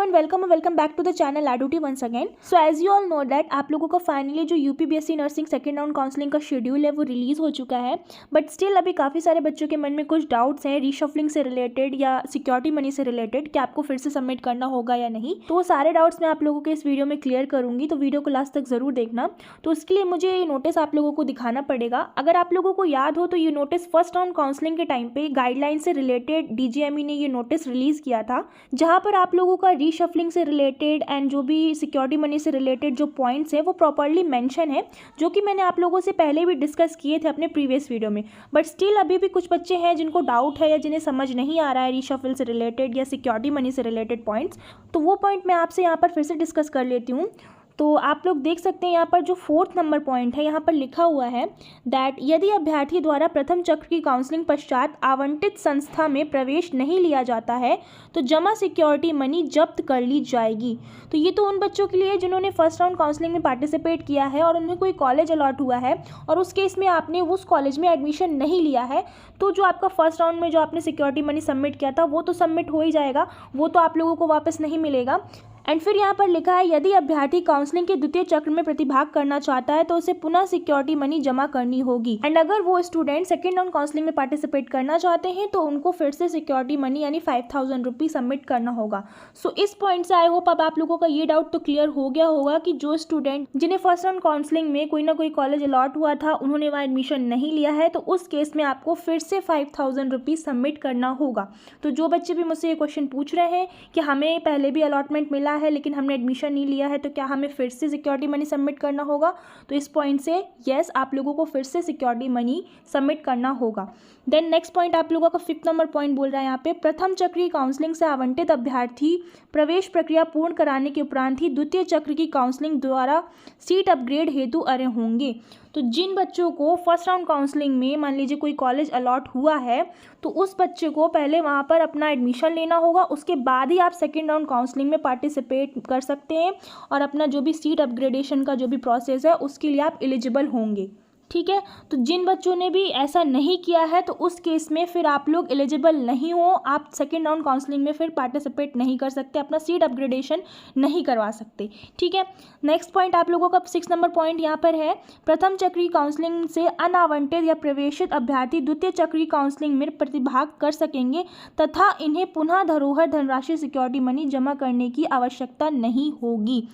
Everyone, welcome back to the channel एडूटी once again. So as you all know that आप लोगों का finally जो UPBSC nursing second round counselling का schedule है वो रिलीज हो चुका है। बट स्टिल अभी काफ़ी सारे बच्चों के मन में कुछ डाउट्स हैं रीशफलिंग से रिलेटेड या सिक्योरिटी मनी से रिलेटेड कि आपको फिर से सबमिट करना होगा या नहीं। तो वो सारे डाउट्स मैं आप लोगों के इस वीडियो में क्लियर करूंगी, तो वीडियो को लास्ट तक ज़रूर देखना। तो उसके लिए मुझे ये नोटिस आप लोगों को दिखाना पड़ेगा। अगर आप लोगों को याद हो तो ये नोटिस फर्स्ट राउंड काउंसलिंग के टाइम पे गाइडलाइन से रिलेटेड डीजीएमई ने ये नोटिस रिलीज़ किया था, जहाँ पर आप लोगों का रीशफलिंग से रिलेटेड एंड जो भी सिक्योरिटी मनी से रिलेटेड जो पॉइंट्स हैं वो प्रॉपर्ली मेंशन है, जो कि मैंने आप लोगों से पहले भी डिस्कस किए थे अपने प्रीवियस वीडियो में। बट स्टिल अभी भी कुछ बच्चे हैं जिनको डाउट है या जिन्हें समझ नहीं आ रहा है रीशफल से रिलेटेड या सिक्योरिटी मनी से रिलेटेड पॉइंट्स, तो वो पॉइंट मैं आपसे यहाँ पर फिर से डिस्कस कर लेती हूँ। तो आप लोग देख सकते हैं यहाँ पर जो 4th नंबर पॉइंट है यहाँ पर लिखा हुआ है दैट यदि अभ्यर्थी द्वारा प्रथम चक्र की काउंसलिंग पश्चात आवंटित संस्था में प्रवेश नहीं लिया जाता है तो जमा सिक्योरिटी मनी जब्त कर ली जाएगी। तो ये तो उन बच्चों के लिए जिन्होंने फर्स्ट राउंड काउंसलिंग में पार्टिसिपेट किया है और उन्हें कोई कॉलेज अलॉट हुआ है और उस केस में आपने उस कॉलेज में एडमिशन नहीं लिया है, तो जो आपका फर्स्ट राउंड में जो आपने सिक्योरिटी मनी सबमिट किया था वो तो सबमिट हो ही जाएगा, वो तो आप लोगों को वापस नहीं मिलेगा। एंड फिर यहाँ पर लिखा है यदि अभ्यर्थी काउंसलिंग के द्वितीय चक्र में प्रतिभाग करना चाहता है तो उसे पुनः सिक्योरिटी मनी जमा करनी होगी। एंड अगर वो स्टूडेंट सेकेंड राउंड काउंसलिंग में पार्टिसिपेट करना चाहते हैं तो उनको फिर से सिक्योरिटी मनी यानी 5000 रुपीज सबमिट करना होगा। सो इस पॉइंट से आई होप अब आप लोगों का ये डाउट तो क्लियर हो गया होगा कि जो स्टूडेंट जिन्हें फर्स्ट राउंड काउंसलिंग में कोई ना कोई कॉलेज अलॉट हुआ था उन्होंने वहाँ एडमिशन नहीं लिया है, तो उस केस में आपको फिर से 5000 रुपीज सबमिट करना होगा। तो जो बच्चे भी मुझसे ये क्वेश्चन पूछ रहे हैं कि हमें पहले भी अलॉटमेंट मिला है लेकिन हमने एडमिशन नहीं लिया है तो क्या हमें फिर से सिक्योरिटी मनी सबमिट करना होगा, तो इस पॉइंट से यस आप लोगों को फिर से सिक्योरिटी मनी सबमिट करना होगा। देन नेक्स्ट पॉइंट आप लोगों का 5th नंबर पॉइंट बोल रहा है यहाँ पे प्रथम चक्र की काउंसलिंग से आवंटित अभ्यर्थी प्रवेश प्रक्रिया पूर्ण कराने के उपरांत ही द्वितीय चक्र की काउंसलिंग द्वारा सीट अपग्रेड हेतु अर्ह होंगे। तो जिन बच्चों को फर्स्ट राउंड काउंसलिंग में मान लीजिए कोई कॉलेज अलॉट हुआ है तो उस बच्चे को पहले वहाँ पर अपना एडमिशन लेना होगा, उसके बाद ही आप सेकेंड राउंड काउंसलिंग में पार्टिसिपेट कर सकते हैं और अपना जो भी सीट अपग्रेडेशन का जो भी प्रोसेस है उसके लिए आप एलिजिबल होंगे। ठीक है, तो जिन बच्चों ने भी ऐसा नहीं किया है तो उस केस में फिर आप लोग एलिजिबल नहीं हो, आप सेकेंड राउंड काउंसलिंग में फिर पार्टिसिपेट नहीं कर सकते, अपना सीट अपग्रेडेशन नहीं करवा सकते। ठीक है, नेक्स्ट पॉइंट आप लोगों का 6 नंबर पॉइंट यहाँ पर है प्रथम चक्र की काउंसलिंग से अनावंटित या प्रवेशित अभ्यर्थी द्वितीय चक्र की काउंसलिंग में प्रतिभाग कर सकेंगे तथा इन्हें पुनः धरोहर धनराशि सिक्योरिटी मनी जमा करने की आवश्यकता नहीं होगी।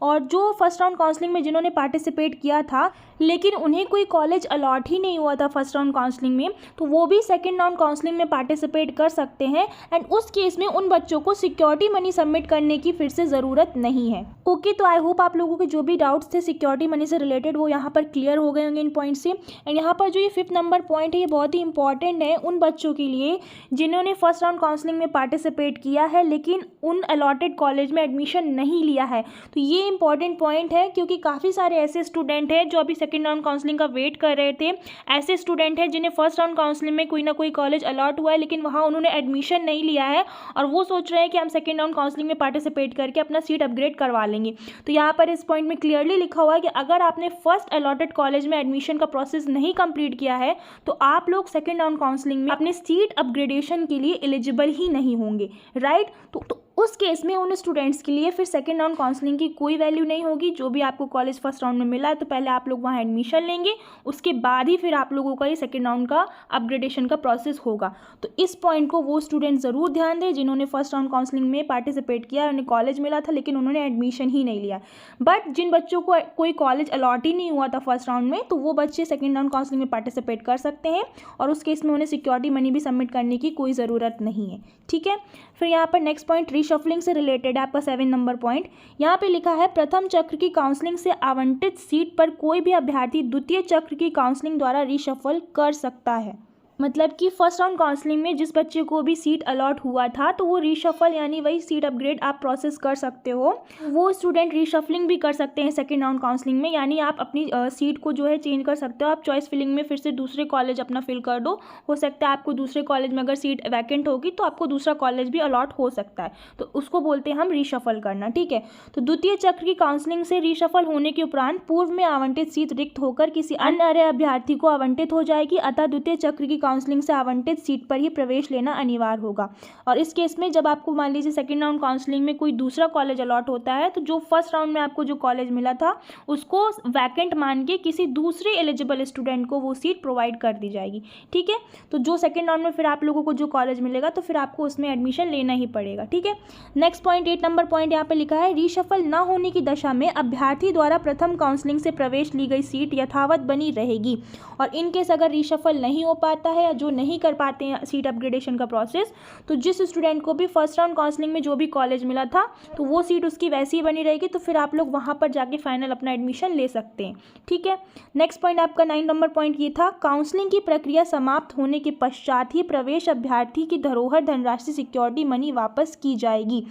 और जो फर्स्ट राउंड काउंसलिंग में जिन्होंने पार्टिसिपेट किया था लेकिन उन्हें कोई कॉलेज अलॉट ही नहीं हुआ था फर्स्ट राउंड काउंसलिंग में, तो वो भी सेकंड राउंड काउंसलिंग में पार्टिसिपेट कर सकते हैं एंड उस केस में उन बच्चों को सिक्योरिटी मनी सबमिट करने की फिर से ज़रूरत नहीं है। ओके, तो आई होप आप लोगों के जो भी डाउट्स थे सिक्योरिटी मनी से रिलेटेड वो यहाँ पर क्लियर हो गए होंगे इन पॉइंट से। एंड यहाँ पर जो ये 5th नंबर पॉइंट है ये बहुत ही इंपॉर्टेंट है उन बच्चों के लिए जिन्होंने फर्स्ट राउंड काउंसलिंग में पार्टिसिपेट किया है लेकिन उन अलॉटेड कॉलेज में एडमिशन नहीं लिया है। तो ये इंपॉर्टेंट पॉइंट है क्योंकि काफ़ी सारे ऐसे स्टूडेंट हैं जो अभी सेकेंड राउंड काउंसलिंग का वेट कर रहे थे, ऐसे स्टूडेंट हैं जिन्हें फर्स्ट राउंड काउंसलिंग में कोई ना कोई कॉलेज अलॉट हुआ है लेकिन वहाँ उन्होंने एडमिशन नहीं लिया है और वो सोच रहे हैं कि हम सेकेंड राउंड काउंसलिंग में पार्टिसिपेट करके अपना सीट अपग्रेड करवा लेंगे। तो यहाँ पर इस पॉइंट में क्लियरली लिखा हुआ है कि अगर आपने फर्स्ट अलॉटेड कॉलेज में एडमिशन का प्रोसेस नहीं कंप्लीट किया है तो आप लोग सेकेंड राउंड काउंसलिंग में अपने सीट अपग्रेडेशन के लिए एलिजिबल ही नहीं होंगे, राइट। तो उस केस में उन स्टूडेंट्स के लिए फिर सेकेंड राउंड काउंसलिंग की कोई वैल्यू नहीं होगी। जो भी आपको कॉलेज फर्स्ट राउंड में मिला है तो पहले आप लोग वहाँ एडमिशन लेंगे, उसके बाद ही फिर आप लोगों का ये सेकेंड राउंड का अपग्रेडेशन का प्रोसेस होगा। तो इस पॉइंट को वो स्टूडेंट ज़रूर ध्यान दें जिन्होंने फर्स्ट राउंड काउंसलिंग में पार्टिसिपेट किया, उन्हें कॉलेज मिला था लेकिन उन्होंने एडमिशन ही नहीं लिया। बट जिन बच्चों को कोई कॉलेज अलॉट ही नहीं हुआ था फर्स्ट राउंड में तो वो बच्चे सेकेंड राउंड काउंसलिंग में पार्टिसिपेट कर सकते हैं और उस केस में उन्हें सिक्योरिटी मनी भी सबमिट करने की कोई ज़रूरत नहीं है। ठीक है, फिर यहाँ पर नेक्स्ट पॉइंट रीशफलिंग से रिलेटेड है आपका 7 नंबर पॉइंट। यहाँ पे लिखा है प्रथम चक्र की काउंसलिंग से आवंटित सीट पर कोई भी अभ्यर्थी द्वितीय चक्र की काउंसलिंग द्वारा रीशफल कर सकता है। मतलब कि फर्स्ट राउंड काउंसलिंग में जिस बच्चे को भी सीट अलॉट हुआ था तो वो रीशफल यानी वही सीट अपग्रेड आप प्रोसेस कर सकते हो, वो स्टूडेंट रीशफलिंग भी कर सकते हैं सेकेंड राउंड काउंसलिंग में, यानी आप अपनी सीट को जो है चेंज कर सकते हो। आप चॉइस फिलिंग में फिर से दूसरे कॉलेज अपना फिल कर दो, हो सकता है आपको दूसरे कॉलेज में अगर सीट वैकेंट होगी तो आपको दूसरा कॉलेज भी अलॉट हो सकता है, तो उसको बोलते हैं हम रीशफल करना। ठीक है, तो द्वितीय चक्र की काउंसलिंग से रीशफल होने के उपरांत पूर्व में आवंटित सीट रिक्त होकर किसी अन्य अभ्यर्थी को आवंटित हो जाएगी, अतः द्वितीय चक्र की काउंसलिंग से आवंटित सीट पर ही प्रवेश लेना अनिवार्य होगा। और इस केस में जब आपको मान लीजिए सेकेंड राउंड काउंसलिंग में कोई दूसरा कॉलेज अलॉट होता है, तो जो फर्स्ट राउंड में आपको जो कॉलेज मिला था उसको वैकेंट मान के किसी दूसरे एलिजिबल स्टूडेंट को वो सीट प्रोवाइड कर दी जाएगी। ठीक है, तो जो सेकेंड राउंड में फिर आप लोगों को जो कॉलेज मिलेगा तो फिर आपको उसमें एडमिशन लेना ही पड़ेगा। ठीक है, नेक्स्ट पॉइंट 8 नंबर पॉइंट यहाँ पे लिखा है, रीशफल न होने की दशा में अभ्यर्थी द्वारा प्रथम काउंसलिंग से प्रवेश ली गई सीट यथावत बनी रहेगी। और इन केस अगर रीशफल नहीं हो पाता है या जो नहीं कर पाते हैं सीट अपग्रेडेशन का प्रोसेस, तो जिस स्टूडेंट को भी फर्स्ट राउंड काउंसलिंग में जो भी कॉलेज मिला था तो वो सीट उसकी वैसी ही बनी रहेगी, तो फिर आप लोग वहाँ पर जाके फाइनल अपना एडमिशन ले सकते हैं। ठीक है, नेक्स्ट पॉइंट आपका 9 नंबर पॉइंट ये था, काउंसलिंग की प्रक्रिया समाप्त होने के पश्चात ही प्रवेश अभ्यर्थी की धरोहर धनराशि सिक्योरिटी मनी वापस की जाएगी।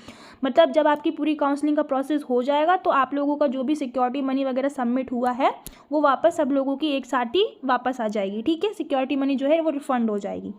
मतलब जब आपकी पूरी काउंसलिंग का प्रोसेस हो जाएगा तो आप लोगों का जो भी सिक्योरिटी मनी वगैरह सबमिट हुआ है वो वापस सब लोगों की एक साथ ही वापस आ जाएगी। ठीक है, सिक्योरिटी मनी जो है वो रिफंड हो जाएगी।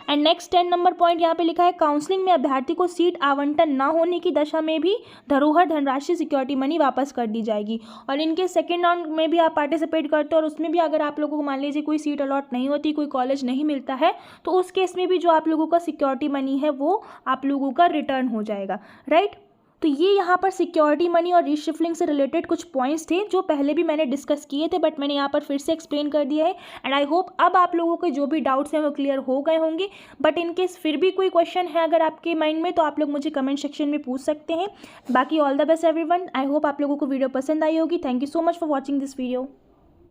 एंड नेक्स्ट 10 नंबर पॉइंट यहाँ पे लिखा है, काउंसलिंग में अभ्यर्थी को सीट आवंटन ना होने की दशा में भी धरोहर धनराशि सिक्योरिटी मनी वापस कर दी जाएगी। और इनके सेकेंड राउंड में भी आप पार्टिसिपेट करते हो और उसमें भी अगर आप लोगों को मान लीजिए कोई सीट अलॉट नहीं होती, कोई कॉलेज नहीं मिलता है, तो उस केस में भी जो आप लोगों का सिक्योरिटी मनी है वो आप लोगों का रिटर्न हो जाएगा। राइट, तो ये यहाँ पर सिक्योरिटी मनी और रीशिफलिंग से रिलेटेड कुछ पॉइंट्स थे जो पहले भी मैंने डिस्कस किए थे, बट मैंने यहाँ पर फिर से एक्सप्लेन कर दिया है। एंड आई होप अब आप लोगों के जो भी डाउट्स हैं वो क्लियर हो गए होंगे। बट इन केस फिर भी कोई क्वेश्चन है अगर आपके माइंड में, तो आप लोग मुझे कमेंट सेक्शन में पूछ सकते हैं। बाकी all the best everyone, I hope आप लोगों को वीडियो पसंद आई होगी। Thank you so much for watching this video.